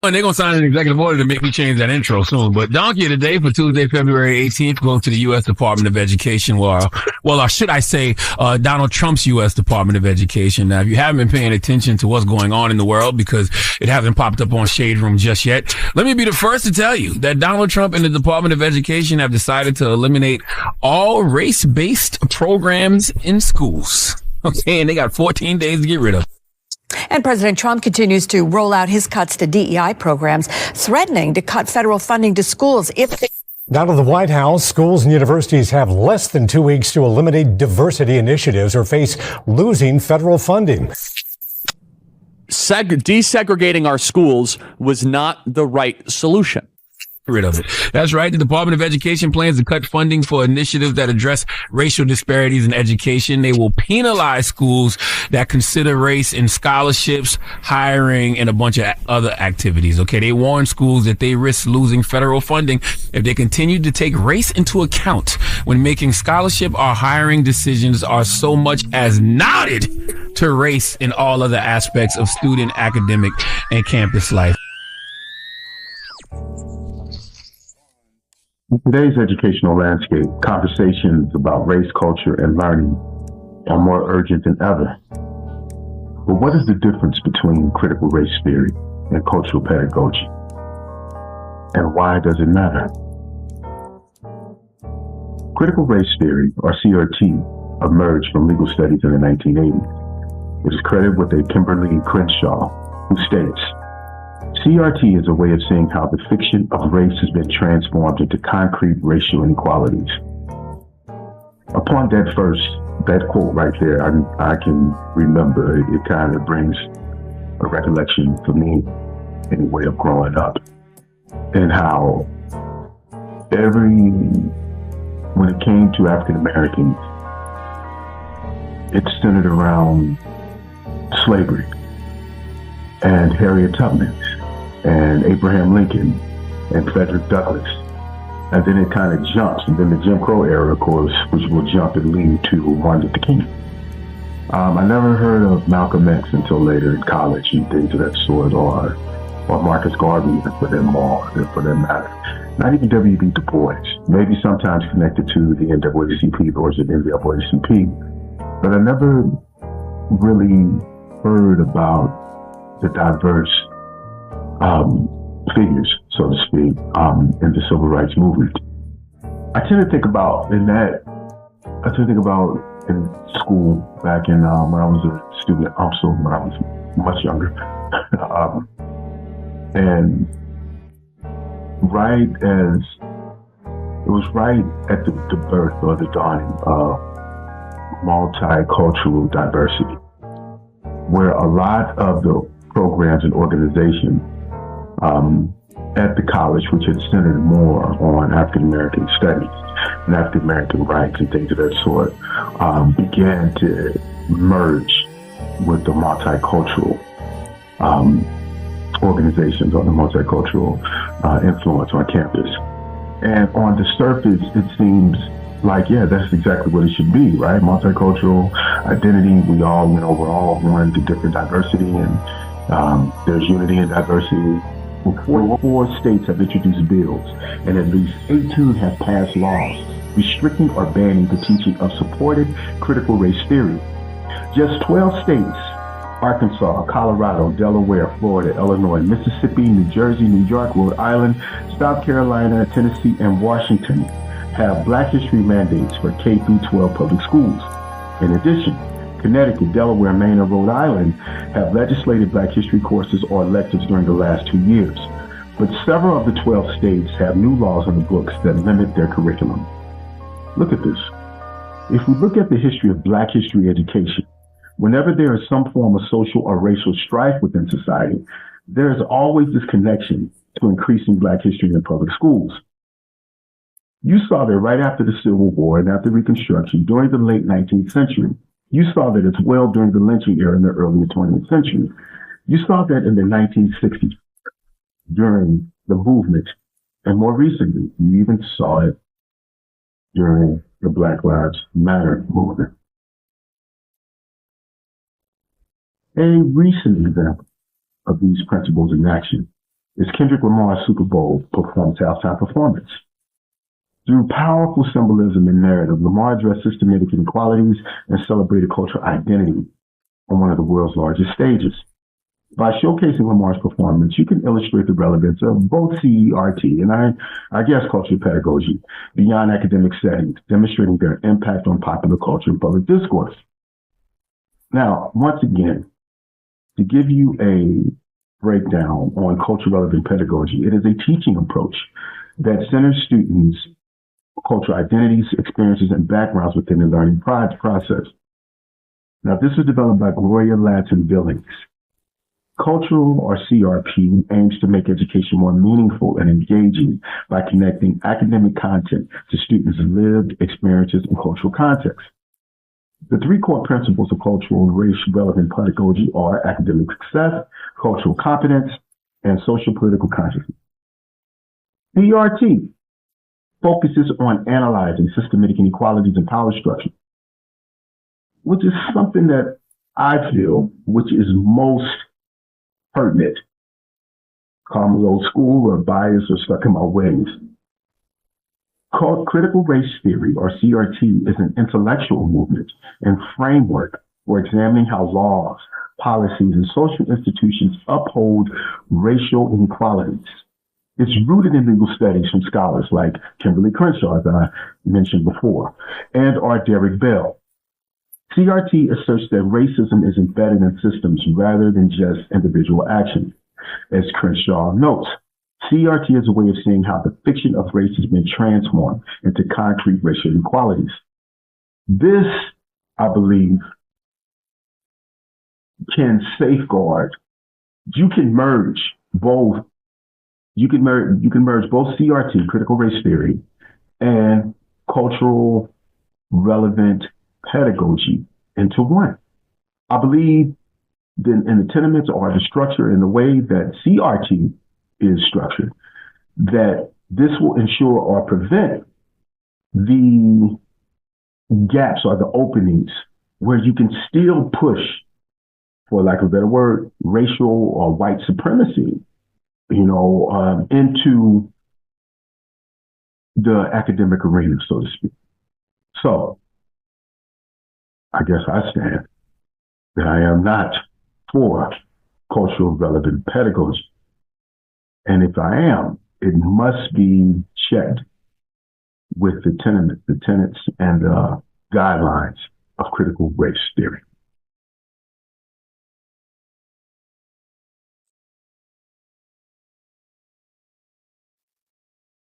And they're going to sign an executive order to make me change that intro soon. But Donkey of the Day for Tuesday, February 18th, goes to the U.S. Department of Education. Or should I say Donald Trump's U.S. Department of Education. Now, if you haven't been paying attention to what's going on in the world because it hasn't popped up on Shade Room just yet, let me be the first to tell you that Donald Trump and the Department of Education have decided to eliminate all race-based programs in schools. Okay, and they got 14 days to get rid of it. And President Trump continues to roll out his cuts to DEI programs, threatening to cut federal funding to schools if they... Now to the White House, schools and universities have less than 2 weeks to eliminate diversity initiatives or face losing federal funding. Desegregating our schools was not the right solution. Rid of it. That's right. The Department of Education plans to cut funding for initiatives that address racial disparities in education. They will penalize schools that consider race in scholarships, hiring, and a bunch of other activities. Okay. They warn schools that they risk losing federal funding if they continue to take race into account when making scholarship or hiring decisions are so much as nodded to race in all other aspects of student, academic, and campus life. In today's educational landscape, conversations about race, culture, and learning are more urgent than ever. But what is the difference between critical race theory and cultural pedagogy? And why does it matter? Critical race theory, or CRT, emerged from legal studies in the 1980s. It is credited with a Kimberly Crenshaw, who states, CRT is a way of seeing how the fiction of race has been transformed into concrete racial inequalities. Upon that quote right there, I can remember it kind of brings a recollection for me anyway of growing up and how when it came to African Americans, it centered around slavery and Harriet Tubman and Abraham Lincoln and Frederick Douglass. And then it kind of jumps, and then the Jim Crow era, of course, which will jump and lead to Martin Luther King. I never heard of Malcolm X until later in college and things of that sort, or Marcus Garvey for that matter. Not even W.B. Du Bois, maybe sometimes connected to the NAACP, the Lords of NAACP, but I never really heard about the diverse figures, so to speak, in the civil rights movement. I tend to think about in school back in when I was a student, also when I was much younger, and it was right at the birth or the dawning of multicultural diversity, where a lot of the programs and organizations at the college, which had centered more on African American studies and African American rights and things of that sort, began to merge with the multicultural organizations or the multicultural influence on campus. And on the surface, it seems like, yeah, that's exactly what it should be, right? Multicultural identity. We're all one to different diversity, and there's unity and diversity. Four states have introduced bills, and at least 18 have passed laws restricting or banning the teaching of supported critical race theory. Just 12 states, Arkansas, Colorado, Delaware, Florida, Illinois, Mississippi, New Jersey, New York, Rhode Island, South Carolina, Tennessee, and Washington have Black history mandates for K-12 public schools. In addition, Connecticut, Delaware, Maine, and Rhode Island have legislated Black history courses or electives during the last 2 years. But several of the 12 states have new laws on the books that limit their curriculum. Look at this. If we look at the history of Black history education, whenever there is some form of social or racial strife within society, there is always this connection to increasing Black history in public schools. You saw that right after the Civil War and after Reconstruction during the late 19th century. You saw that as well during the lynching era in the early 20th century. You saw that in the 1960s during the movement. And more recently, you even saw it during the Black Lives Matter movement. A recent example of these principles in action is Kendrick Lamar's Super Bowl performance, halftime performance. Through powerful symbolism and narrative, Lamar addressed systematic inequalities and celebrated cultural identity on one of the world's largest stages. By showcasing Lamar's performance, you can illustrate the relevance of both CERT and I guess cultural pedagogy beyond academic settings, demonstrating their impact on popular culture and public discourse. Now, once again, to give you a breakdown on culture relevant pedagogy, it is a teaching approach that centers students' cultural identities, experiences, and backgrounds within the learning process. Now, this was developed by Gloria Ladson-Billings. Cultural, or CRP, aims to make education more meaningful and engaging by connecting academic content to students' lived experiences and cultural context. The three core principles of cultural and race-relevant pedagogy are academic success, cultural competence, and social-political consciousness. CRT focuses on analyzing systematic inequalities and power structure, which is something that I feel which is most pertinent. Call me old school or biased or stuck in my ways. Critical race theory, or CRT, is an intellectual movement and framework for examining how laws, policies, and social institutions uphold racial inequalities. It's rooted in legal studies from scholars like Kimberly Crenshaw, as I mentioned before, and R. Derrick Bell. CRT asserts that racism is embedded in systems rather than just individual actions. As Crenshaw notes, CRT is a way of seeing how the fiction of race has been transformed into concrete racial inequalities. This, I believe, can safeguard. You can merge both CRT, critical race theory, and cultural relevant pedagogy into one. I believe in the tenements or the structure and the way that CRT is structured, that this will ensure or prevent the gaps or the openings where you can still push, for lack of a better word, racial or white supremacy, into the academic arena, so to speak. So I guess I stand that I am not for cultural relevant pedagogy. And if I am, it must be checked with the tenets and the guidelines of critical race theory.